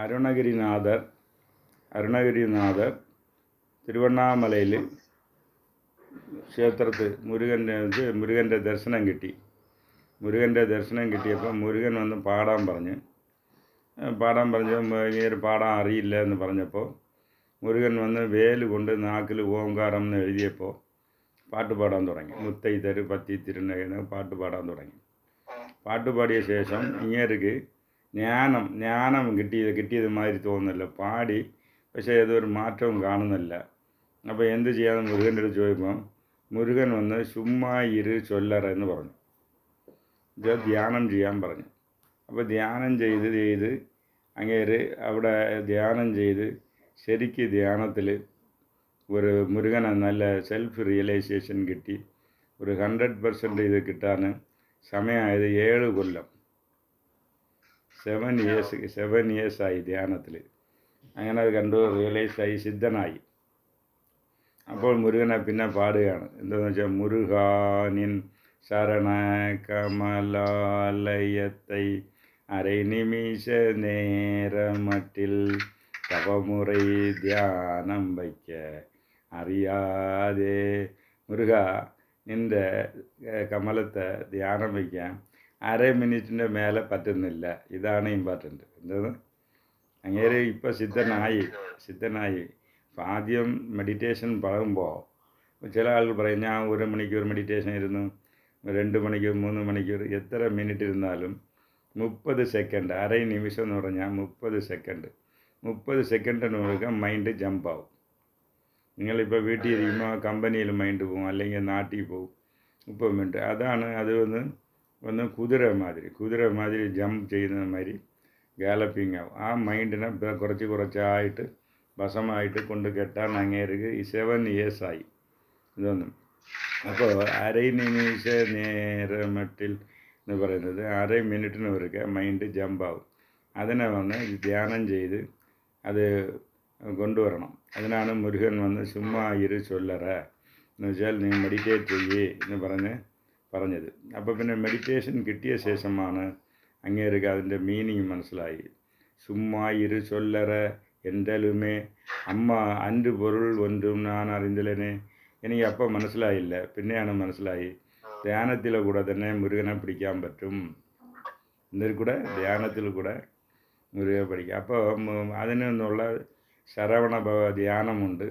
അരുണഗിരിനാഥർ തിരുവണ്ണാമലയിൽ ക്ഷേത്രത്തിൽ മുരുകൻ്റെ ദർശനം കിട്ടി. മുരുകൻ്റെ ദർശനം കിട്ടിയപ്പോൾ മുരുകൻ വന്ന് പാടാൻ പറഞ്ഞ് ഇങ്ങനെ പാടാൻ അറിയില്ല എന്ന് പറഞ്ഞപ്പോൾ മുരുകൻ വന്ന് വേല് കൊണ്ട് നാക്കിൽ ഓംകാരം എന്ന് എഴുതിയപ്പോൾ പാട്ട് പാടാൻ തുടങ്ങി. മുത്തൈ തരു പത്തി തിരുനകന് പാട്ട് പാടാൻ തുടങ്ങി. പാട്ട് പാടിയ ശേഷം ഇങ്ങേർക്ക് ജ്ഞാനം കിട്ടിയത് മാതിരി തോന്നുന്നില്ല. പാടി പക്ഷേ ഏതൊരു മാറ്റവും കാണുന്നില്ല. അപ്പോൾ എന്ത് ചെയ്യാമെന്ന് മുരുകൻ്റെ അടുത്ത് ചോദിക്കുമ്പോൾ മുരുകൻ വന്ന് ചുമ്മാ ഇരു ചൊല്ലറ എന്ന് പറഞ്ഞു. ഇത് ധ്യാനം ചെയ്യാൻ പറഞ്ഞു. അപ്പോൾ ധ്യാനം ചെയ്ത് അങ്ങേര് അവിടെ ധ്യാനം ചെയ്ത് ശരിക്ക് ധ്യാനത്തിൽ ഒരു മുരുകനെ നല്ല സെൽഫ് റിയലൈസേഷൻ കിട്ടി. ഒരു 100% ഇത് കിട്ടാൻ സമയമായത് 7 കൊല്ലം, 7 ഇയേഴ്സായി ധ്യാനത്തിൽ. അങ്ങനെ അത് കണ്ടു റിയലൈസായി സിദ്ധനായി. അപ്പോൾ മുരുകനെ പിന്നെ പാടുകയാണ്. എന്താണെന്ന് വെച്ചാൽ മുരുകാനിൻ ശരണ കമലാലയത്തെ അரை நிமிஷ நேரமட்டில் தவமுறை தியானம் வைக்க അറിയാതെ മുരുക നിൻ്റെ കമലത്തെ ധ്യാനം വയ്ക്കാൻ 1/2 മിനിറ്റിൻ്റെ മേലെ പറ്റുന്നില്ല. ഇതാണ് ഇമ്പോർട്ടൻ്റ്. എന്താണ് അങ്ങേര് ഇപ്പോൾ സിദ്ധനായി. അപ്പം ആദ്യം മെഡിറ്റേഷൻ പറയുമ്പോൾ ചില ആളുകൾ പറയും ഞാൻ 1 മണിക്കൂർ മെഡിറ്റേഷൻ ഇരുന്നു, 2 മണിക്കൂർ, 3 മണിക്കൂർ, എത്ര മിനിറ്റ് ഇരുന്നാലും 30 സെക്കൻഡ്, 1/2 നിമിഷം എന്ന് പറഞ്ഞാൽ 30 സെക്കൻഡിനുള്ളിൽ മൈൻഡ് ജമ്പാവും. നിങ്ങളിപ്പോൾ വീട്ടിൽ ഇരിക്കുമ്പോൾ കമ്പനിയിൽ മൈൻഡ് പോകും, അല്ലെങ്കിൽ നാട്ടിൽ പോകും. 30 മിനിറ്റ് അതാണ്. അത് ഒന്ന് കുതിര മാതിരി ജമ്പ് ചെയ്യുന്ന മാതിരി ഗാലപ്പിംഗ് ആവും. ആ മൈൻഡിനെ കുറച്ചായിട്ട് വശമായിട്ട് കൊണ്ട് കെട്ടാൻ അങ്ങേർക്ക് 7 ഇയേഴ്സായി ഇതൊന്നും. അപ്പോൾ 1/2 നിമിഷ നേരമട്ടിൽ എന്ന് പറയുന്നത് 1/2 മിനിറ്റിന് ഒരിക്കൽ മൈൻഡ് ജമ്പാവും. അതിനെ വന്ന് ധ്യാനം ചെയ്ത് അത് കൊണ്ടുവരണം. അതിനാണ് മുരുകൻ വന്ന് ചുമ്മാ ഇരു ചൊല്ലറ എന്ന് വെച്ചാൽ നീ മെഡിറ്റേറ്റ് ചെയ്യേ എന്ന് പറഞ്ഞത്. അപ്പോൾ പിന്നെ മെഡിറ്റേഷൻ കിട്ടിയ ശേഷമാണ് അങ്ങേർക്ക് അതിൻ്റെ മീനിങ് മനസ്സിലായി. ചുമ്മാ ഇരു ചൊല്ലറ എന്തലുമേ അമ്മ അൻ്റെ പൊരുൾ ഒന്നും ഞാൻ അറിഞ്ഞില്ലേ. എനിക്ക് അപ്പം മനസ്സിലായില്ല, പിന്നെയാണ് മനസ്സിലായി. ധ്യാനത്തിലെ കൂടെ തന്നെ മുരുകനെ പിടിക്കാൻ പറ്റും. ധ്യാനത്തിൽ കൂടെ മുരുകനെ പിടിക്കാം. അപ്പോൾ അതിൽ നിന്നുള്ള ശരവണ ധ്യാനമുണ്ട്,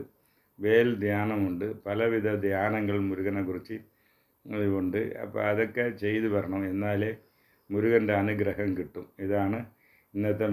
വേൽ ധ്യാനമുണ്ട്, പലവിധ ധ്യാനങ്ങൾ മുരുകനെ കുറിച്ച് ഉണ്ട്. അപ്പോൾ അതൊക്കെ ചെയ്തു വരണം, എന്നാലേ മുരുകൻ്റെ അനുഗ്രഹം കിട്ടും. ഇതാണ് ഇന്നത്തെ